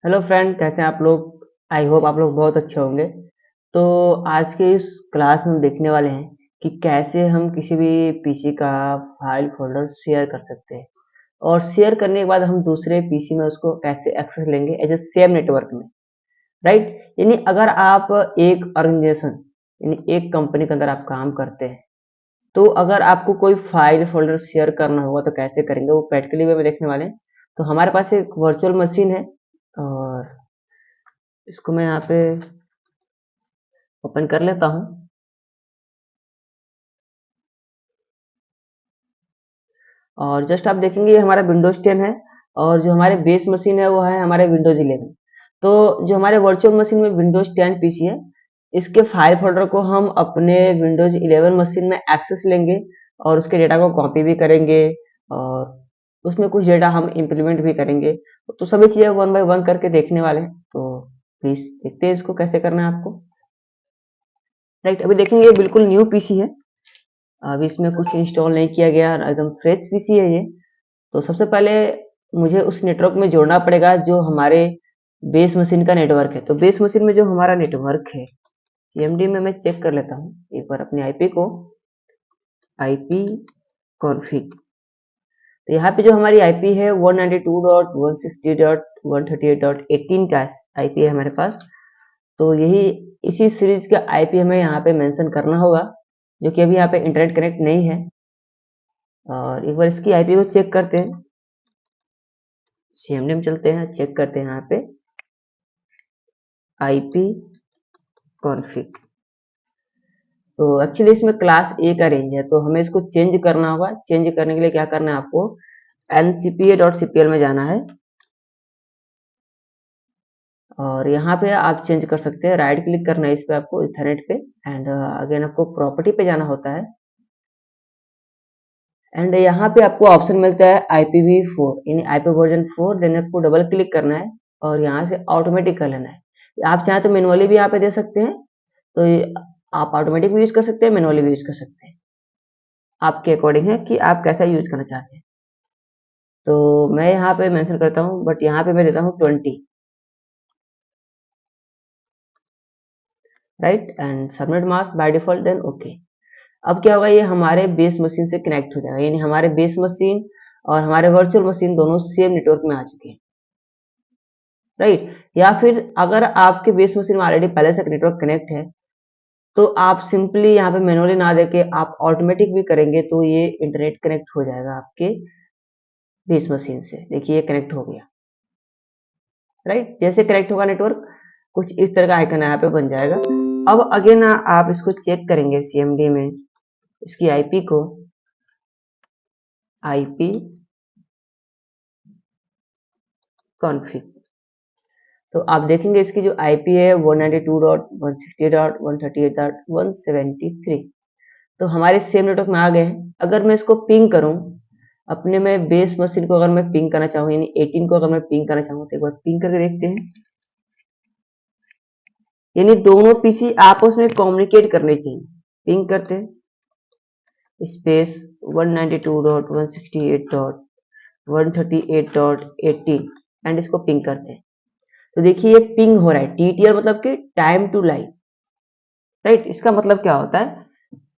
Hello friend, कैसे हैं आप लोग। आई होप आप लोग बहुत अच्छे होंगे। तो आज के इस क्लास में हम देखने वाले हैं कि कैसे हम किसी भी पीसी का फाइल फोल्डर शेयर कर सकते हैं और शेयर करने के बाद हम दूसरे पीसी में उसको कैसे एक्सेस लेंगे एज ए सेम नेटवर्क में। राइट, यानी अगर आप एक ऑर्गेनाइजेशन यानी एक कंपनी के अंदर आप काम करते हैं, तो अगर आपको कोई फाइल फोल्डर शेयर करना होगा तो कैसे करेंगे वो प्रैक्टिकली वे में देखने वाले हैं। तो हमारे पास एक वर्चुअल मशीन है और इसको मैं यहाँ पे ओपन कर लेता हूँ। और जस्ट आप देखेंगे ये हमारा विंडोज 10 है और जो हमारे बेस मशीन है वो है हमारे विंडोज 11। तो जो हमारे वर्चुअल मशीन में विंडोज 10 पीसी है, इसके फाइल फोल्डर को हम अपने विंडोज 11 मशीन में एक्सेस लेंगे और उसके डेटा को कॉपी भी करेंगे और उसमें कुछ डेटा हम इम्प्लीमेंट भी करेंगे। तो सभी चीज़ें वन बाय वन करके देखने वाले हैं। तो प्लीज देखते हैं इसको कैसे करना है आपको। राइट, अभी देखेंगे ये बिल्कुल न्यू पीसी है। अभी इसमें कुछ इंस्टॉल नहीं किया गया, एकदम फ्रेश पीसी है ये। तो सबसे पहले मुझे उस नेटवर्क में जोड़ना पड़ेगा जो हमारे बेस मशीन का नेटवर्क है। तो बेस मशीन में जो हमारा नेटवर्क है, सीएमडी में मैं चेक कर लेता हूँ एक बार अपने आईपी को। आईपी कॉन्फ़िग, तो यहाँ पे जो हमारी आईपी है 192.160.138.18 का आईपी है हमारे पास। तो यही इसी सीरीज का आईपी हमें यहाँ पे मेंशन करना होगा, जो कि अभी यहाँ पे इंटरनेट कनेक्ट नहीं है। और एक बार इसकी आईपी को चेक करते हैं। सीएमडी में चलते हैं, चेक करते हैं यहाँ पे आईपी कॉन्फ़िग। तो एक्चुअली इसमें क्लास ए का रेंज है, तो हमें इसको चेंज करना होगा। चेंज करने के लिए क्या करना है आपको, ncpa.cpl में जाना है और यहाँ पे आप चेंज कर सकते हैं। राइट क्लिक करना है इस पे आपको, इथरनेट पे, एंड अगेन आपको प्रॉपर्टी पे जाना होता है। एंड यहाँ पे आपको ऑप्शन मिलता है IPv4 यानी आईपी वर्जन 4। देन आपको डबल क्लिक करना है और यहाँ से ऑटोमेटिक कर लेना है। आप चाहें तो मैनुअली भी यहाँ पे दे सकते हैं। तो आप ऑटोमेटिक भी यूज कर सकते हैं, मैनुअली भी यूज कर सकते हैं, आपके अकॉर्डिंग है कि आप कैसा यूज करना चाहते हैं। तो मैं यहाँ पे मेंशन करता हूँ, बट यहाँ पे मैं देता हूँ 20। Right, and submit mask by default, then okay. अब क्या होगा, ये हमारे बेस मशीन से कनेक्ट हो जाएगा, यानी हमारे बेस मशीन और हमारे वर्चुअल मशीन दोनों सेम नेटवर्क में आ चुके हैं। राइट, या फिर अगर आपके बेस मशीन में ऑलरेडी पहले से नेटवर्क कनेक्ट है, तो आप सिंपली यहाँ पे मैनुअली ना देके आप ऑटोमेटिक भी करेंगे तो ये इंटरनेट कनेक्ट हो जाएगा आपके बेस मशीन से। देखिए ये कनेक्ट हो गया। राइट, जैसे कनेक्ट होगा नेटवर्क, कुछ इस तरह का आइकन यहाँ पे बन जाएगा। अब अगेन आप इसको चेक करेंगे सीएमडी में, इसकी आईपी को, आईपी कॉन्फ़िग। तो आप देखेंगे इसकी जो आईपी है 192.168.138.173। तो हमारे सेम नेटवर्क में आ गए हैं। अगर मैं इसको पिंग करूं अपने में बेस मशीन को, अगर मैं पिंग करना चाहूँ यानी 18 को अगर मैं पिंग करना चाहूँ, तो एक बार पिंग करके देखते हैं। यानी दोनों पीसी आपस में कम्युनिकेट करने चाहिए। पिंग करते हैं, स्पेस 192.168.138.18 एंड इसको पिंग करते हैं। तो देखिए ये पिंग हो रहा है, टीटीआर मतलब कि टाइम टू लाइव। राइट, इसका मतलब क्या होता है,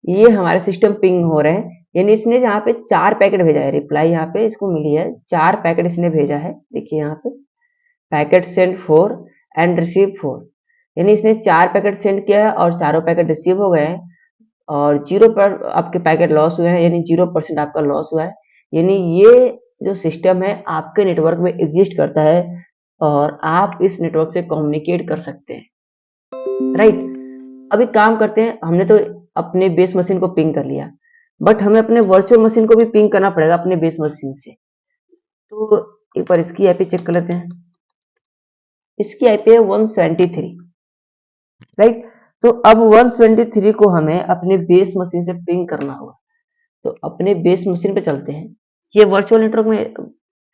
ये हमारे सिस्टम पिंग हो रहे हैं, यानी इसने यहाँ पे 4 पैकेट भेजा है। रिप्लाई यहाँ पे इसको मिली है, 4 पैकेट इसने भेजा है। देखिए यहाँ पे पैकेट सेंड 4 एंड रिसीव 4, यानी इसने 4 पैकेट सेंड किया है और चारों पैकेट रिसीव हो गए हैं और 0 पर आपके पैकेट लॉस हुए हैं, यानी 0% आपका लॉस हुआ है। यानी ये जो सिस्टम है आपके नेटवर्क में एग्जिस्ट करता है और आप इस नेटवर्क से कम्युनिकेट कर सकते हैं। राइट, अब एक काम करते हैं, हमने तो अपने बेस मशीन को पिंग कर लिया, बट हमें अपने वर्चुअल मशीन को भी पिंग करना पड़ेगा अपने बेस मशीन से। तो एक बार इसकी आईपी चेक कर लेते हैं। इसकी आईपी है 173। राइट, तो अब 173 को हमें अपने बेस मशीन से पिंग करना होगा। तो अपने बेस मशीन पे चलते हैं। ये वर्चुअल नेटवर्क में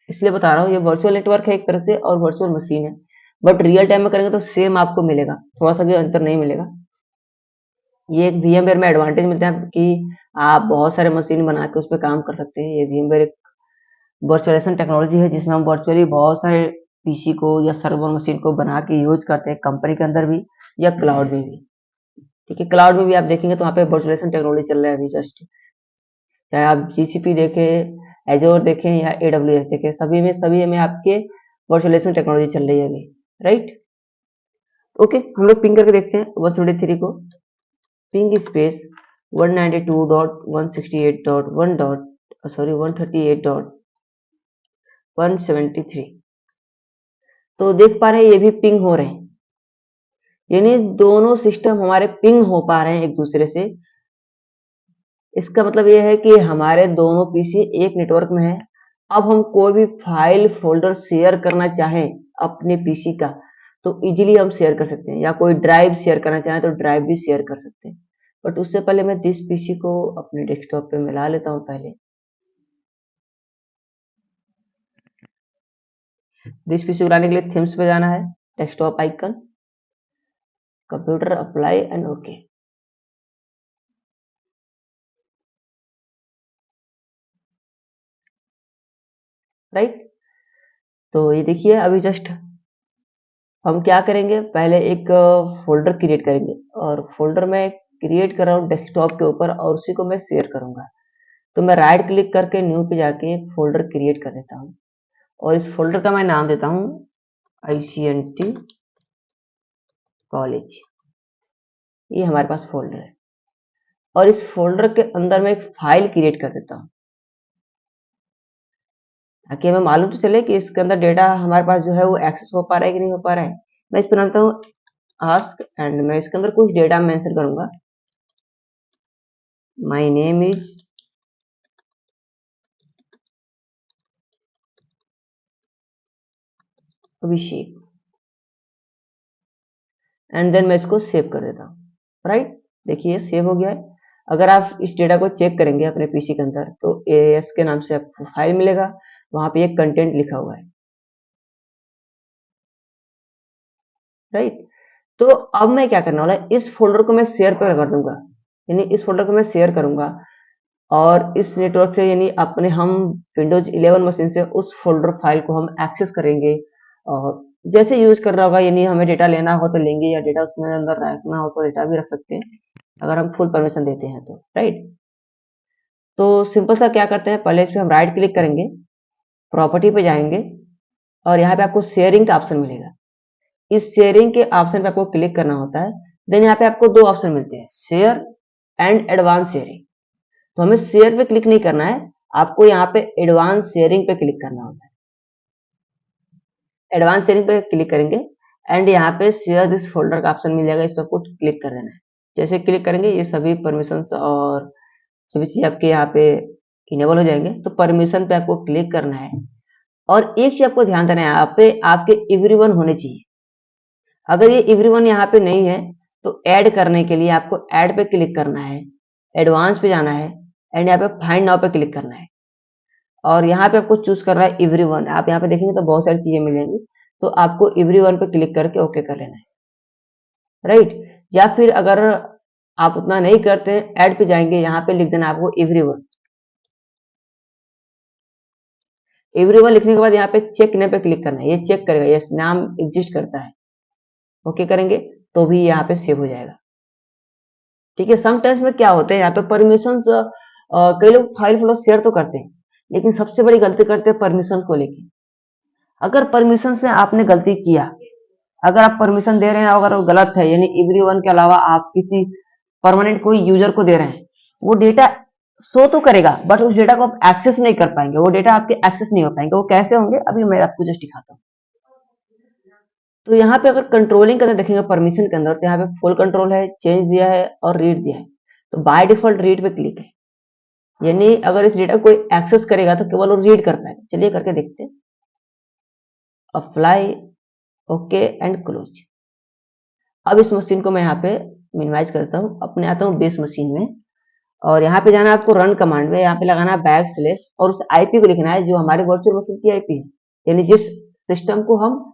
इसलिए बता रहा हूँ, ये वर्चुअल नेटवर्क है एक तरह से और वर्चुअल मशीन है, बट रियल टाइम में करेंगे तो सेम आपको मिलेगा, थोड़ा सा भी अंतर नहीं मिलेगा। ये एक VMware में एडवांटेज मिलता है कि आप बहुत सारे मशीन बना के उस पर काम कर सकते हैं। ये VMware एक वर्चुअलाइजेशन टेक्नोलॉजी है जिसमें हम वर्चुअली बहुत सारे पीसी को या सर्वर मशीन को बना के यूज करते हैं कंपनी के अंदर भी या क्लाउड में भी। ठीक है, क्लाउड में भी आप देखेंगे तो वहाँ पे वर्चुअलाइजेशन टेक्नोलॉजी चल रहा है अभी जस्ट, चाहे आप जीसीपी देखें, एजोर देखें या एडब्ल्यूएस देखें, सभी में आपके वर्चुअलाइजेशन टेक्नोलॉजी चल रही है अभी, राइट। ओके, हम लोग पिंग करके देखते हैं 173 को। Ping space 192.168.1.138.173। तो देख पा रहे हैं ये भी पिंग हो रहे हैं, यानी दोनों सिस्टम हमारे पिंग हो पा रहे हैं एक दूसरे से। इसका मतलब ये है कि हमारे दोनों पीसी एक नेटवर्क में है। अब हम कोई भी फाइल फोल्डर शेयर करना चाहें अपने पीसी का तो इजीली हम शेयर कर सकते हैं, या कोई ड्राइव शेयर करना चाहें तो ड्राइव भी शेयर कर सकते हैं। बट उससे पहले मैं दिस पीसी को अपने डेस्कटॉप पे मिला लेता हूं। पहले दिस पीसी बनाने के लिए थीम्स पे जाना है, desktop icon, computer, apply and okay. Right, तो ये देखिए अभी जस्ट हम क्या करेंगे, पहले एक फोल्डर क्रिएट करेंगे और फोल्डर में क्रिएट कर रहा हूँ डेस्कटॉप के ऊपर और उसी को मैं शेयर करूंगा। तो मैं राइट क्लिक करके न्यू पे जाके एक फोल्डर क्रिएट कर देता हूँ और इस फोल्डर का मैं नाम देता हूँ ICNT कॉलेज। ये हमारे पास फोल्डर है और इस फोल्डर के अंदर मैं एक फाइल क्रिएट कर देता हूँ ताकि हमें मालूम तो चले कि इसके अंदर डेटा हमारे पास जो है वो एक्सेस हो पा रहा है कि नहीं हो पा रहा है। मैं इस पर नाम देता हूँ आस्क एंड मैं इसके अंदर कुछ डेटा मेंशन करूंगा। My name is Abhishek and then मैं इसको सेव कर देता हूँ। राइट, देखिए सेव हो गया है। अगर आप इस डेटा को चेक करेंगे अपने पीसी के अंदर तो AAS के नाम से आपको फाइल मिलेगा, वहां पे एक कंटेंट लिखा हुआ है। राइट, तो अब मैं क्या करने वाला, इस फोल्डर को मैं शेयर कर दूंगा, यानी इस फोल्डर को मैं शेयर करूंगा और इस नेटवर्क से यानी अपने हम विंडोज 11 मशीन से उस फोल्डर फाइल को हम एक्सेस करेंगे और जैसे यूज कर रहा होगा, यानी हमें डेटा लेना हो तो लेंगे या डेटा उसमें अंदर रखना हो तो डेटा भी रख सकते हैं अगर हम फुल परमिशन देते हैं तो। राइट, तो सिंपल सा क्या करते हैं, पहले इस पे हम राइट क्लिक करेंगे, प्रॉपर्टी पे जाएंगे और यहाँ पे आपको शेयरिंग का ऑप्शन मिलेगा। इस शेयरिंग के ऑप्शन पे आपको क्लिक करना होता है। देन यहाँ पे आपको दो ऑप्शन मिलते हैं, शेयर एंड एडवांस शेयरिंग। तो हमें शेयर पे क्लिक नहीं करना है, आपको यहाँ पे एडवांस शेयरिंग पे क्लिक करना होता है। एडवांस शेयरिंग पे क्लिक करेंगे एंड यहाँ पे शेयर दिस फोल्डर का ऑप्शन मिल जाएगा, इस पर आपको क्लिक कर देना है। जैसे क्लिक करेंगे ये सभी परमिशंस और सभी चीज आपके यहाँ पे इनेबल हो जाएंगे। तो परमिशन पे आपको क्लिक करना है और एक चीज आपको ध्यान देना है, यहाँ पे आपके एवरीवन होने चाहिए। अगर ये एवरीवन यहाँ पे नहीं है तो ऐड करने के लिए आपको ऐड पे क्लिक करना है, एडवांस पे जाना है एंड यहाँ पे फाइंड नाउ पे क्लिक करना है और यहाँ पे आपको चूज करना है एवरीवन। आप यहाँ पे देखेंगे तो बहुत सारी चीजें मिलेंगी, तो आपको एवरीवन पे क्लिक करके ओके कर लेना है। राइट, या फिर अगर आप उतना नहीं करते हैं, ऐड पे जाएंगे, यहाँ पे लिख देना आपको एवरीवन। एवरीवन लिखने के बाद यहाँ पे चेक नेम पे क्लिक करना है, ये चेक करेगा यस नाम एग्जिस्ट करता है, ओके करेंगे तो भी यहाँ पे सेव हो जाएगा। ठीक है, समटाइम्स में क्या होता है यहाँ पे परमिशन, कई लोग फाइल फ्लो शेयर तो करते हैं लेकिन सबसे बड़ी गलती करते हैं परमिशन को लेके। अगर परमिशन में आपने गलती किया, अगर आप परमिशन दे रहे हैं अगर वो गलत है, यानी एवरीवन के अलावा आप किसी परमानेंट कोई यूजर को दे रहे हैं, वो डेटा शो तो करेगा बट उस डेटा को आप एक्सेस नहीं कर पाएंगे, वो डेटा आपके एक्सेस नहीं हो पाएंगे। वो कैसे होंगे अभी मैं आपको जस्ट दिखाता हूँ। तो यहाँ पे अगर कंट्रोलिंग के अंदर देखेंगे परमिशन के अंदर, तो यहाँ पे फुल कंट्रोल है, चेंज दिया है और रीड दिया है। तो बाय डिफॉल्ट रीड पे क्लिक है, यानी अगर इस डेटा को कोई एक्सेस करेगा तो केवल वो रीड कर पाएगा। चलिए करके देखते हैं, अप्लाई, ओके एंड क्लोज। अब इस मशीन को मैं यहाँ पे मिनिमाइज करता हूँ, अपने आता हूँ बेस मशीन में और यहाँ पे जाना है आपको रन कमांड में, यहाँ पे लगाना है बैकस्लैश और उस आईपी को लिखना है जो हमारे वर्चुअल मशीन की आईपी है, यानी जिस सिस्टम को हम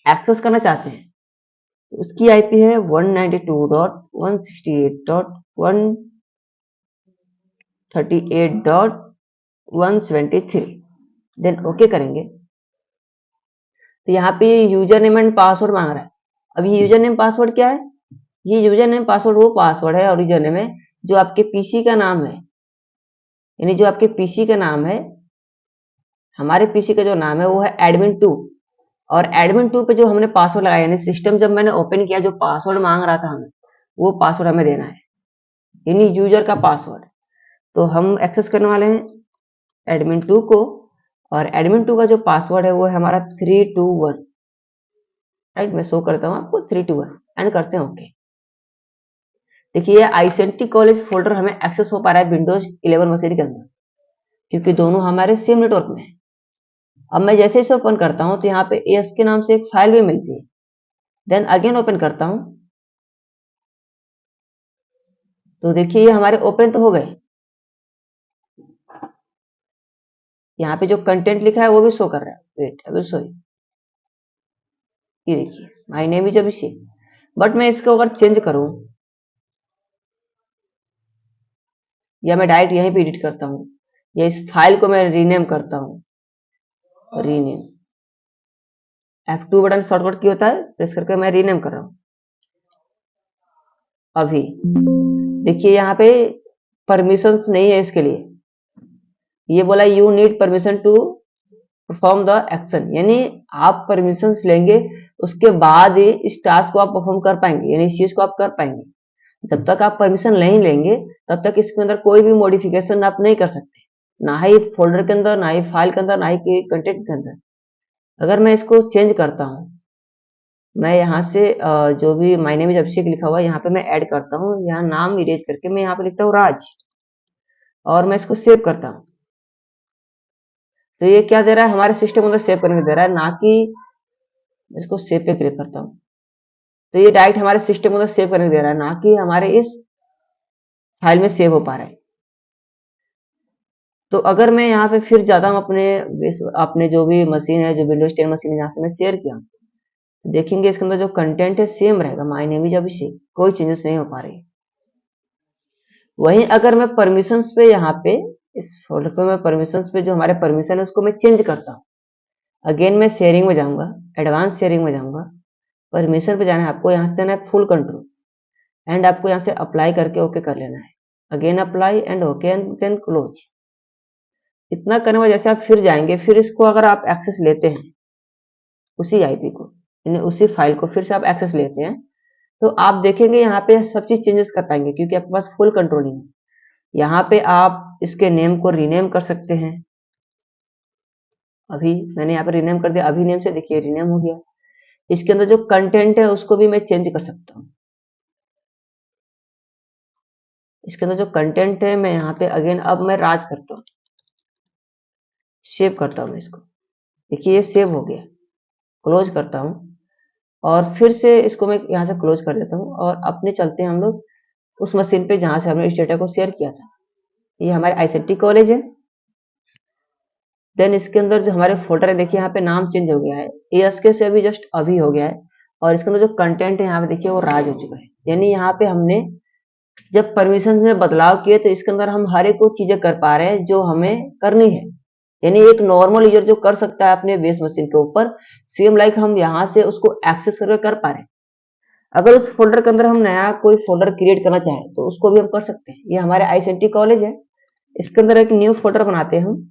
एक्सेस करना चाहते हैं उसकी आईपी है 192.168.138.173। देन ओके करेंगे तो यहाँ पे यूजर नेम एंड पासवर्ड मांग रहा है। अब ये यूजर नेम पासवर्ड क्या है? ये यूजर नेम पासवर्ड वो पासवर्ड है और यूजर नेम है जो आपके पीसी का नाम है, यानी जो आपके पीसी का नाम है, हमारे पीसी का जो नाम है वो है admin2, और admin2 पे जो हमने पासवर्ड लगाया, यानी सिस्टम जब मैंने ओपन किया जो पासवर्ड मांग रहा था हमें, वो पासवर्ड हमें देना है, यानी यूजर का पासवर्ड। तो हम एक्सेस करने वाले हैं admin2 को, और admin2 का जो पासवर्ड है वो है हमारा 321, राइट। मैं शो करता हूँ आपको 321 एंड करते हैं ओके। देखिए आईसेंटी कॉलेज फोल्डर हमें एक्सेस हो पा रहा है विंडोज 11 मशीन के अंदर, क्योंकि दोनों हमारे सेम नेटवर्क में है। अब मैं जैसे इसे ओपन करता हूं तो यहाँ पे एस के नाम से एक फाइल भी मिलती है। देन अगेन ओपन करता हूं तो देखिए ये हमारे ओपन तो हो गए। यहाँ पे जो कंटेंट लिखा है वो भी शो कर रहा है। Wait I will show you. ये देखिए my name is Abhishek, but मैं इसको अगर चेंज करूं या मैं डायरेक्ट यहीं पे एडिट करता हूं या इस फाइल को मैं रीनेम करता हूं, रीनेम F2 बटन शॉर्टकट की होता है, प्रेस करके मैं रीनेम कर रहा हूं। अभी देखिए यहाँ पे परमिशंस नहीं है इसके लिए, ये बोला you need permission to perform the action, यानी आप परमिशंस लेंगे उसके बाद ही इस टास्क को आप परफॉर्म कर पाएंगे, यानी इस चीज को आप कर पाएंगे। जब तक आप परमिशन नहीं लेंगे तब तक इसके अंदर कोई भी मॉडिफिकेशन आप नहीं कर सकते, ना ही फोल्डर के अंदर, ना ही फाइल के अंदर, ना ही कंटेंट के अंदर। अगर मैं इसको चेंज करता हूँ, मैं यहाँ से जो भी माय नेम इज अभिषेक लिखा हुआ है यहाँ पे मैं ऐड करता हूँ, यहाँ नाम इरेज करके मैं यहाँ पे लिखता हूँ राज, और मैं इसको सेव करता हूँ। तो ये क्या दे रहा है, हमारे सिस्टम के अंदर सेव करने दे रहा है, ना कि इसको सेव पे क्लिक करता हूँ तो ये डायरेक्ट हमारे सिस्टम के अंदर सेव करने दे रहा है, ना कि हमारे इस फाइल में सेव हो पा रहा है। तो अगर मैं यहाँ पे फिर जाता हूँ अपने जो भी मशीन है, जो विंडोज 10 मशीन है जहाँ से मैं शेयर किया, तो देखेंगे इसके अंदर जो कंटेंट है सेम रहेगा, माय नेम इज अभिषेक, कोई चेंजेस नहीं हो पा रही। वहीं अगर मैं परमिशंस पे, यहाँ पे इस फोल्डर पे मैं परमिशंस पे जो हमारे परमिशन है उसको मैं चेंज करता हूँ। अगेन मैं शेयरिंग में जाऊंगा, एडवांस शेयरिंग में जाऊंगा, परमिशन पे जाना है आपको, यहाँ से जाना है फुल कंट्रोल, एंड आपको यहाँ से अप्लाई करके ओके कर लेना है। Again apply and okay and then close. इतना करने में जैसे आप फिर जाएंगे, फिर इसको अगर आप एक्सेस लेते हैं उसी आईपी को, यानी उसी फाइल को फिर से आप एक्सेस लेते हैं, तो आप देखेंगे यहाँ पे सब चीज चेंजेस कर पाएंगे, क्योंकि आपके पास फुल कंट्रोलिंग है। यहाँ पे आप इसके नेम को रीनेम कर सकते हैं। अभी मैंने यहाँ पे रीनेम कर दिया, अभी नेम से देखिए रीनेम हो गया। इसके अंदर जो कंटेंट है उसको भी मैं चेंज कर सकता हूँ। इसके अंदर जो कंटेंट है मैं यहाँ पे अगेन अब मैं राज करता हूँ, सेव करता हूँ मैं इसको। देखिए ये सेव हो गया, क्लोज करता हूँ और फिर से इसको मैं यहाँ से क्लोज कर देता हूँ, और अपने चलते हैं हम लोग उस मशीन पे जहाँ से हमने इस डेटा को शेयर किया था। ये हमारे आईसीटी कॉलेज है। देन इसके अंदर जो हमारे फोल्डर है, देखिए यहाँ पे नाम चेंज हो गया है, एएसके से अभी जस्ट अभी हो गया है, और इसके अंदर जो कंटेंट है यहाँ पे देखिए वो राज हो चुका है। यानी यहाँ पे हमने जब परमिशन में बदलाव किए तो इसके अंदर हम हर एक वो चीजें कर पा रहे हैं जो हमें करनी है, यानी एक नॉर्मल यूजर जो कर सकता है अपने बेस मशीन के ऊपर, सेम लाइक हम यहाँ से उसको एक्सेस करके कर पा रहे हैं। अगर उस फोल्डर के अंदर हम नया कोई फोल्डर क्रिएट करना चाहें तो उसको भी हम कर सकते हैं। ये हमारे आईसीटी कॉलेज है, इसके अंदर एक न्यू फोल्डर बनाते हैं हम,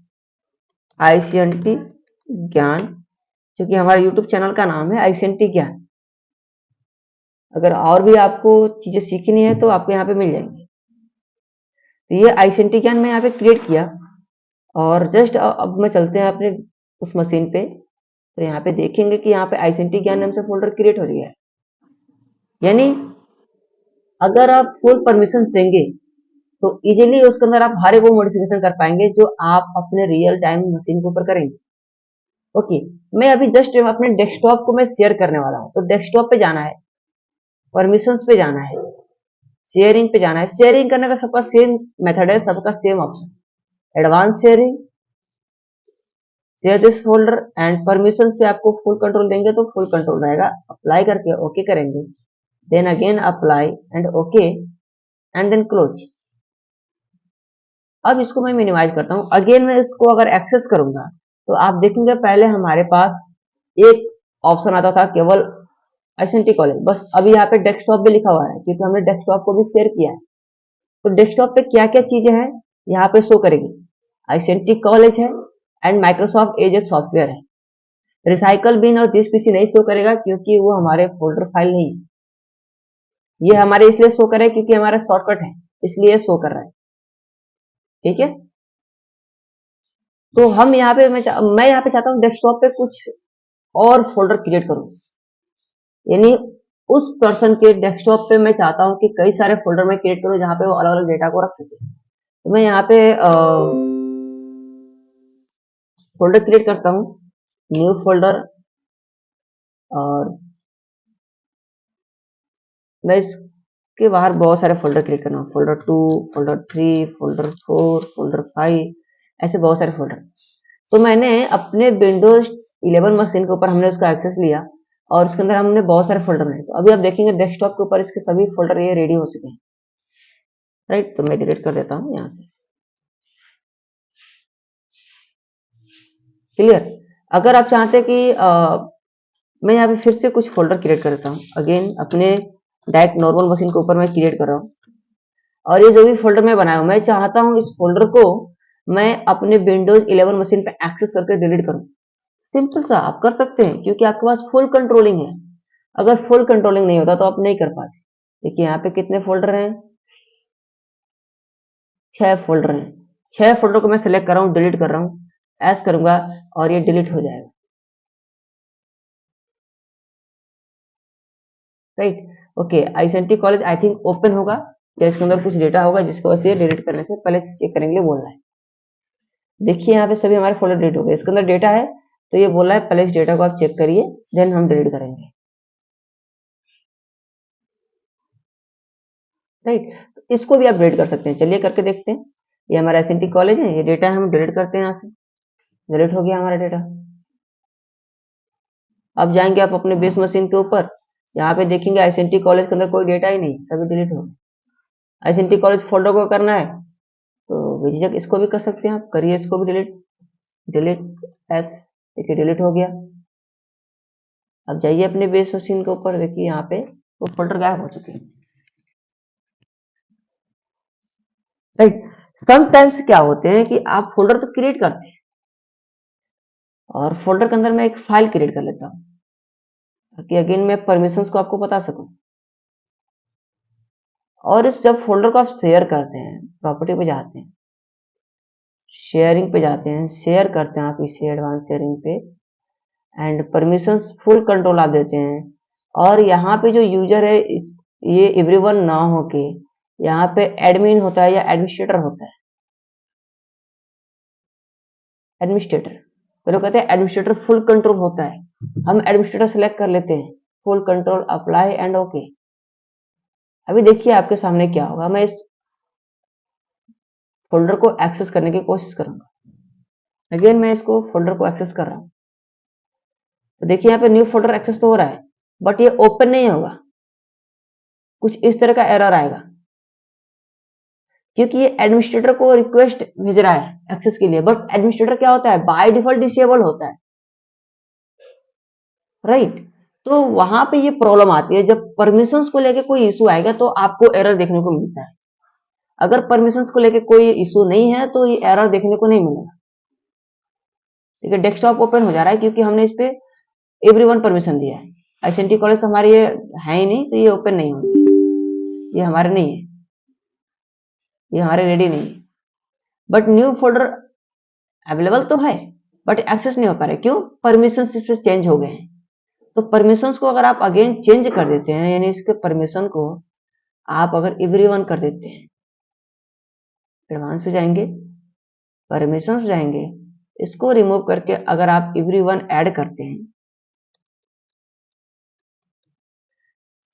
आईसीटी ज्ञान, क्योंकि हमारे यूट्यूब चैनल का नाम है आईसीटी ज्ञान। अगर और भी आपको चीजें सीखनी है तो आपको यहाँ पे मिल जाएंगी। तो ये आईसीटी ज्ञान मैं यहाँ पे क्रिएट किया, और जस्ट अब मैं चलते हैं अपने उस मशीन पे, तो यहाँ पे देखेंगे कि यहाँ पे आईसीटी ज्ञान नाम से फोल्डर क्रिएट हो गया है। यानी अगर आप फुल परमिशन देंगे तो इजीली उसके अंदर आप हर एक वो मॉडिफिकेशन कर पाएंगे जो आप अपने रियल टाइम मशीन के ऊपर करेंगे। ओके, मैं अभी जस्ट अपने डेस्कटॉप को मैं शेयर करने वाला हूँ, तो डेस्कटॉप पे जाना है, परमिशंस पे जाना है, शेयरिंग पे जाना है। शेयरिंग करने का सबका सेम मेथड है, सबका same option, advance sharing, share this folder, and permissions पे आपको फुल कंट्रोल देंगे तो फुल कंट्रोल रहेगा। अप्लाई करके ओके करेंगे, then again apply and okay and then close. अब इसको मैं मिनिमाइज करता हूँ। अगेन मैं इसको अगर एक्सेस करूंगा तो आप देखेंगे पहले हमारे पास एक ऑप्शन आता था केवल आईसेंटी कॉलेज, बस अभी यहाँ पे डेस्कटॉप भी लिखा हुआ है क्योंकि हमने डेस्कटॉप को भी शेयर किया है। तो डेस्कटॉप पे क्या क्या चीजें हैं यहाँ पे शो करेगी। आईसेंटी कॉलेज है एंड माइक्रोसॉफ्ट एज एक सॉफ्टवेयर है। रिसाइकल बिन और दिस पीसी नहीं शो करेगा क्योंकि वो हमारे फोल्डर फाइल नहीं है। ये हमारे इसलिए शो करे क्योंकि हमारा शॉर्टकट है, इसलिए शो कर रहा है। ठीक है, तो हम यहाँ पे मैं यहाँ पे चाहता हूँ डेस्कटॉप पे कुछ और फोल्डर क्रिएट करूँ, यानी उस पर्सन के डेस्कटॉप पे मैं चाहता हूँ कि कई सारे फोल्डर में क्रिएट करूँ जहाँ पे वो अलग अलग डेटा को रख सके। तो मैं यहाँ पे फोल्डर क्रिएट करता हूँ, न्यू फोल्डर, और मैं इसके बाहर बहुत सारे फोल्डर क्रिएट करना हूँ, फोल्डर 2, फोल्डर 3, फोल्डर 4, फोल्डर 5, ऐसे बहुत सारे फोल्डर। तो मैंने अपने विंडोज 11 मशीन के ऊपर हमने उसका एक्सेस लिया और उसके अंदर हमने बहुत सारे फोल्डर बनाए। तो अभी आप देखेंगे डेस्कटॉप के ऊपर इसके सभी फोल्डर ये रेडी हो चुके हैं। राइट, तो मैं डिलीट कर देता हूँ यहाँ से। क्लियर। अगर आप चाहते हैं कि मैं यहाँ पे फिर से कुछ फोल्डर क्रिएट कर देता हूँ, अगेन अपने डायरेक्ट नॉर्मल मशीन के ऊपर मैं क्रिएट कर रहा हूँ, और ये जो भी फोल्डर मैं बनाया हूँ मैं चाहता हूँ इस फोल्डर को मैं अपने विंडोज 11 मशीन पे एक्सेस करके डिलीट करूँ। सिंपल सा आप कर सकते हैं क्योंकि आपके पास फुल कंट्रोलिंग है। अगर फुल कंट्रोलिंग नहीं होता तो आप नहीं कर पाते। देखिए यहाँ पे कितने फोल्डर हैं, 6 फोल्डर हैं। 6 फोल्डर को मैं सिलेक्ट कर रहा हूँ, डिलीट कर रहा हूँ, एस करूंगा और ये डिलीट हो जाएगा। Right, okay. आईसेंटी कॉलेज आई थिंक ओपन होगा या इसके अंदर कुछ डेटा होगा जिसकी वजह से डिलीट करने से पहले चेक करेंगे बोल रहा है। देखिए यहाँ पे सभी हमारे फोल्डर डिलीट हो गए, इसके अंदर डेटा है तो ये बोल रहा है पहले इस डेटा को आप चेक करिए देन हम डिलीट करेंगे। राइट, तो इसको भी आप डिलीट कर सकते हैं, चलिए करके देखते हैं। ये हमारा आईसेंटी कॉलेज है, ये डेटा हम डिलीट करते हैं, यहाँ से डिलीट हो गया हमारा डेटा। अब जाएंगे आप अपने बेस मशीन के ऊपर, यहाँ पे देखेंगे आईसेंटी कॉलेज के अंदर कोई डेटा ही नहीं, सभी डिलीट हो गए। आईसेंटी कॉलेज फोल्डर को करना है तो बेझिझक इसको भी कर सकते हैं आप, करिए इसको भी डिलीट, डिलीट एस, देखिए डिलीट हो गया। अब जाइए अपने बेस मशीन के ऊपर, देखिए यहाँ पे वो फोल्डर गायब हो चुके हैं। राइट, समटाइम्स क्या होते हैं कि आप फोल्डर तो क्रिएट करते हैं और फोल्डर के अंदर मैं एक फाइल क्रिएट कर लेता हूँ ताकि अगेन मैं परमिशंस को आपको बता सकूं। और इस जब फोल्डर को आप शेयर करते हैं, प्रॉपर्टी पे जाते हैं, शेयरिंग पे जाते हैं, शेयर करते हैं आप इसे एडवांस शेयरिंग पे, एंड परमिशंस फुल कंट्रोल आप देते हैं। और यहाँ पे जो यूजर है ये एवरीवन ना होके यहाँ पे एडमिन होता है या एडमिनिस्ट्रेटर होता है। एडमिनिस्ट्रेटर, तो लोग कहते हैं एडमिनिस्ट्रेटर फुल कंट्रोल होता है, हम एडमिनिस्ट्रेटर सेलेक्ट कर लेते हैं, full control apply and okay. अभी देखिए आपके सामने क्या होगा, मैं इस फोल्डर को एक्सेस करने की कोशिश करूंगा। अगेन मैं इसको फोल्डर को एक्सेस कर रहा हूं, तो देखिए यहाँ पे न्यू फोल्डर एक्सेस तो हो रहा है बट ये ओपन नहीं होगा, कुछ इस तरह का एरर आएगा क्योंकि ये एडमिनिस्ट्रेटर को रिक्वेस्ट भेज रहा है एक्सेस के लिए, बट एडमिनिस्ट्रेटर क्या होता है, बाय डिफॉल्ट डिसेबल होता है। राइट, तो वहां पे ये प्रॉब्लम आती है जब परमिशंस को लेके कोई इशू आएगा तो आपको एरर देखने को मिलता है। अगर परमिशंस को लेके कोई इशू नहीं है तो ये एरर देखने को नहीं मिलेगा। ठीक है, डेस्कटॉप ओपन हो जा रहा है क्योंकि हमने इस पे एवरीवन परमिशन दिया है। आईसेंटी कॉलेज हमारे ये है ही नहीं तो ये ओपन नहीं होगी, ये हमारे नहीं है, ये हमारे रेडी नहीं है। बट न्यू फोल्डर अवेलेबल तो है बट एक्सेस नहीं हो पा रहा है, क्यों, परमिशन इस पे चेंज हो गए हैं। तो परमिशंस को अगर आप अगेन चेंज कर देते हैं, यानी इसके परमिशन को आप अगर एवरीवन कर देते हैं, एडवांस पे जाएंगे, परमिशंस जाएंगे, इसको रिमूव करके अगर आप एवरीवन ऐड करते हैं,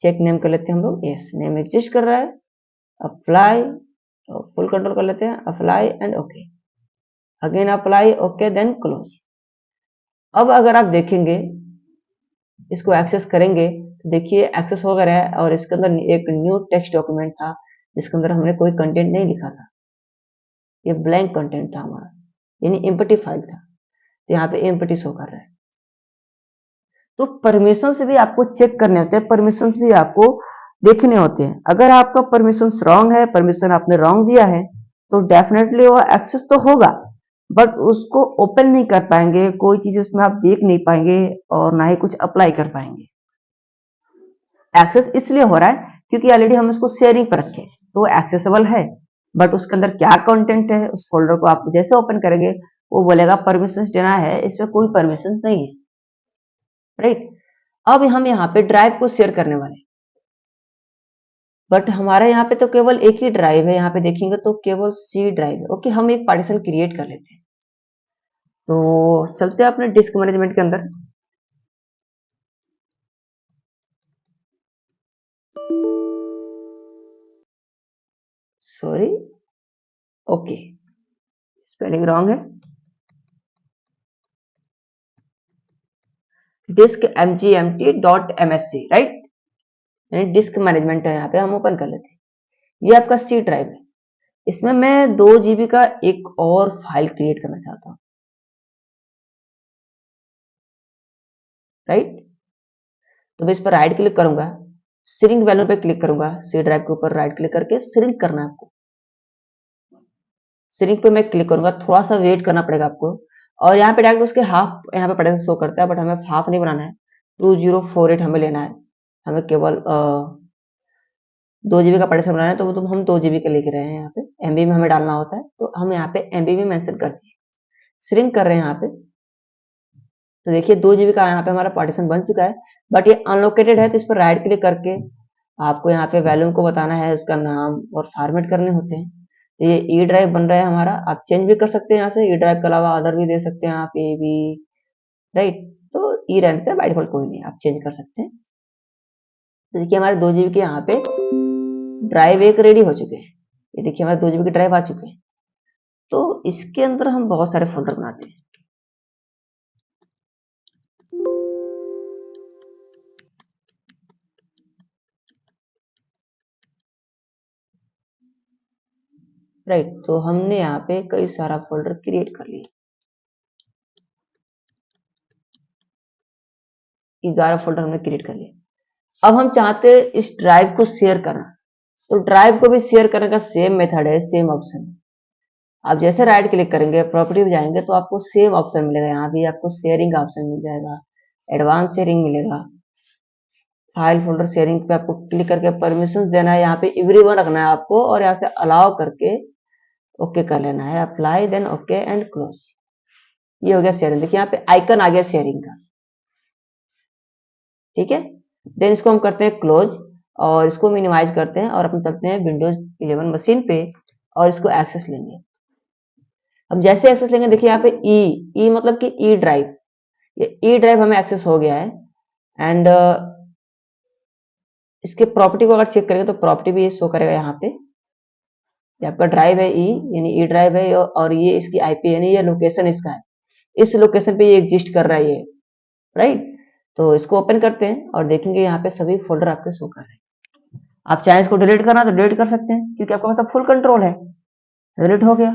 चेक नेम कर लेते हैं हम लोग, यस नेम एग्जिस्ट कर रहा है, अप्लाई, तो फुल कंट्रोल कर लेते हैं, apply and okay, again apply okay then close. अब अगर आप देखेंगे इसको एक्सेस करेंगे तो देखिए एक्सेस हो गया है और इसके अंदर एक न्यू टेक्स्ट डॉक्यूमेंट था जिसके अंदर हमने कोई कंटेंट नहीं लिखा था, ये ब्लैंक कंटेंट था हमारा, यानी एम्प्टी फाइल था, तो यहाँ पे एम्प्टी शो कर रहा है। तो परमिशन भी आपको चेक करने होते हैं, परमिशन भी आपको देखने होते हैं। अगर आपका परमिशन रॉन्ग है, परमिशन आपने रॉन्ग दिया है, तो डेफिनेटली वो एक्सेस तो होगा, बट उसको ओपन नहीं कर पाएंगे, कोई चीज उसमें आप देख नहीं पाएंगे और ना ही कुछ अप्लाई कर पाएंगे। एक्सेस इसलिए हो रहा है क्योंकि ऑलरेडी हम उसको शेयरिंग पर रखे, तो एक्सेसिबल है, बट उसके अंदर क्या कंटेंट है उस फोल्डर को आप जैसे ओपन करेंगे वो बोलेगा परमिशन देना है, इसमें कोई परमिशन नहीं है, राइट। अब हम यहाँ पे ड्राइव को शेयर करने वाले, बट हमारे यहाँ पे तो केवल एक ही ड्राइव है, यहाँ पे देखेंगे तो केवल सी ड्राइव है। ओके, हम एक पार्टीशन क्रिएट कर लेते हैं। तो चलते हैं अपने डिस्क मैनेजमेंट के अंदर। सॉरी, ओके, स्पेलिंग रॉन्ग है। डिस्क mgmt.msc, राइट, यानी डिस्क मैनेजमेंट है, यहाँ पे हम ओपन कर लेते हैं। ये आपका सी ड्राइव है, इसमें मैं 2 GB का एक और फाइल क्रिएट करना चाहता हूँ, राइट। तो मैं इस पर राइट क्लिक करूंगा, श्रिंक वैल्यू पे क्लिक करूंगा, सी ड्राइव के ऊपर राइट क्लिक करके श्रिंक करना है आपको। श्रिंक पे मैं क्लिक करूंगा, थोड़ा सा वेट करना पड़ेगा आपको, और यहाँ पे डायरेक्ट उसके हाफ यहाँ पे पड़ेगा शो करता है, बट हमें हाफ नहीं बनाना है, 2048 हमें लेना है, हमें केवल 2 GB का पार्टीशन बनाना है, तो वो तो हम 2 GB का लेके रहे हैं। यहाँ पे MB में हमें डालना होता है, तो हम यहाँ पे MB में मेंशन कर दिए, श्रिंक कर रहे हैं यहाँ पे। तो देखिए 2 GB का यहाँ पे हमारा पार्टीशन बन चुका है, बट ये अनलोकेटेड है, तो इस पर राइट क्लिक करके आपको यहाँ पे वैल्यू को बताना है, उसका नाम और फॉर्मेट करने होते हैं। तो ये ई ड्राइव बन रहा है हमारा, आप चेंज भी कर सकते हैं यहाँ से, ई ड्राइव के अलावा अदर भी दे सकते हैं आप, ए बी, राइट। तो ई रहते हैं बाय डिफॉल्ट, कोई नहीं, आप चेंज कर सकते हैं। तो देखिए हमारे 2 GB के यहाँ पे ड्राइव एक रेडी हो चुके हैं, ये देखिए हमारे 2 GB की ड्राइव आ चुके हैं। तो इसके अंदर हम बहुत सारे फोल्डर बनाते हैं, राइट। तो हमने यहाँ पे कई सारा फोल्डर क्रिएट कर लिया, 11 फोल्डर हमने क्रिएट कर लिया। अब हम चाहते हैं इस ड्राइव को शेयर करना, तो ड्राइव को भी शेयर करने का सेम मेथड है, सेम ऑप्शन है। आप जैसे राइट क्लिक करेंगे, प्रॉपर्टी में जाएंगे, तो आपको सेम ऑप्शन मिलेगा, यहाँ भी आपको शेयरिंग का ऑप्शन मिल जाएगा, एडवांस शेयरिंग मिलेगा, फाइल फोल्डर शेयरिंग पे आपको क्लिक करके परमिशन देना है, यहाँ पे एवरीवन रखना है आपको, और यहाँ से अलाउ करके ओके कर लेना है, apply then okay and close. ये हो गया शेयरिंग, देखिए यहाँ पे आइकन आ गया शेयरिंग का, ठीक है। देन इसको हम करते हैं क्लोज, और इसको मिनिमाइज करते हैं, और अपन चलते हैं विंडोज 11 मशीन पे, और इसको एक्सेस लेंगे। हम जैसे एक्सेस लेंगे, देखिए यहाँ पे ई मतलब कि ई ड्राइव, ये ई ड्राइव हमें एक्सेस हो गया है। एंड इसके प्रॉपर्टी को अगर चेक करेंगे तो प्रॉपर्टी भी ये शो करेगा यहाँ पे, ये आपका ड्राइव है ई, यानी ई ड्राइव है, और ये इसकी आईपी यानी ये लोकेशन इसका है, इस लोकेशन पे ये एग्जिस्ट कर रहा है ये, राइट। तो इसको ओपन करते हैं और देखेंगे यहाँ पे सभी फोल्डर आपके शो कर रहे हैं। आप चाहे इसको डिलीट करना तो डिलीट कर सकते हैं, क्योंकि आपका मतलब फुल कंट्रोल है, डिलीट हो गया,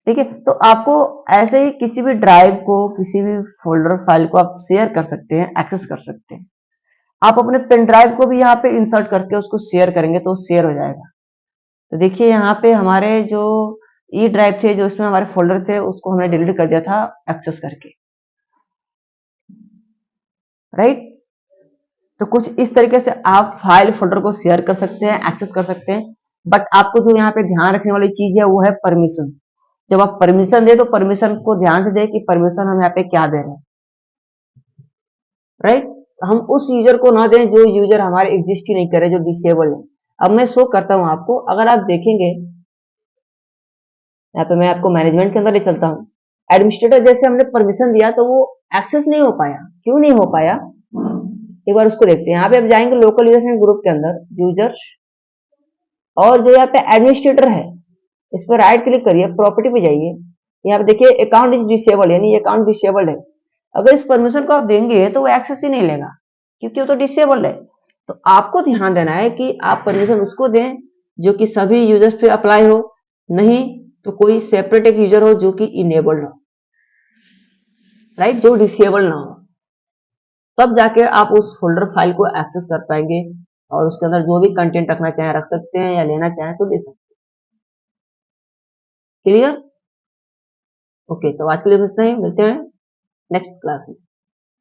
ठीक है। तो आपको ऐसे ही किसी भी ड्राइव को, किसी भी फोल्डर फाइल को आप शेयर कर सकते हैं, एक्सेस कर सकते हैं। आप अपने पेन ड्राइव को भी यहाँ पे इंसर्ट करके उसको शेयर करेंगे तो शेयर हो जाएगा। तो देखिए यहाँ पे हमारे जो ई ड्राइव थे, जो इसमें हमारे फोल्डर थे, उसको हमने डिलीट कर दिया था एक्सेस करके, राइट। तो कुछ इस तरीके से आप फाइल फोल्डर को शेयर कर सकते हैं, एक्सेस कर सकते हैं। बट आपको जो यहाँ पे ध्यान रखने वाली चीज है वो है परमिशन। जब आप परमिशन दे तो परमिशन को ध्यान से दे कि परमिशन हम यहाँ पे क्या दे रहे हैं, राइट। हम उस यूजर को ना दें जो यूजर हमारे एग्जिस्ट ही नहीं करे, जो डिसेबल है। अब मैं शो करता हूं आपको, अगर आप देखेंगे यहाँ पे मैं आपको मैनेजमेंट के अंदर ले चलता हूँ, एडमिनिस्ट्रेटर जैसे हमने परमिशन दिया तो वो एक्सेस नहीं हो पाया, क्यों नहीं हो पाया, एक बार उसको देखते हैं। यहाँ पे आप जाएंगे लोकल यूजर्स एंड ग्रुप के अंदर, यूजर्स, और जो यहाँ पे एडमिनिस्ट्रेटर है इस पर राइट क्लिक करिए, प्रॉपर्टी पे जाइए, यहाँ पे देखिए अकाउंट इज डिसेबल, यानी अकाउंट डिसेबल्ड है। अगर इस परमिशन को आप देंगे तो वो एक्सेस ही नहीं लेगा, क्योंकि वो तो डिसेबल्ड है। तो आपको ध्यान देना है कि आप परमिशन उसको दें जो कि सभी यूजर्स पे अप्लाई हो, नहीं तो कोई सेपरेट एक यूजर हो जो कि इनेबल्ड हो, राइट, जो डिसेबल ना हो, तब जाके आप उस फोल्डर फाइल को एक्सेस कर पाएंगे और उसके अंदर जो भी कंटेंट रखना चाहें रख सकते हैं या लेना चाहें तो ले सकते हैं। क्लियर? ओके, तो आज के लिए इतना ही, मिलते हैं नेक्स्ट क्लास में।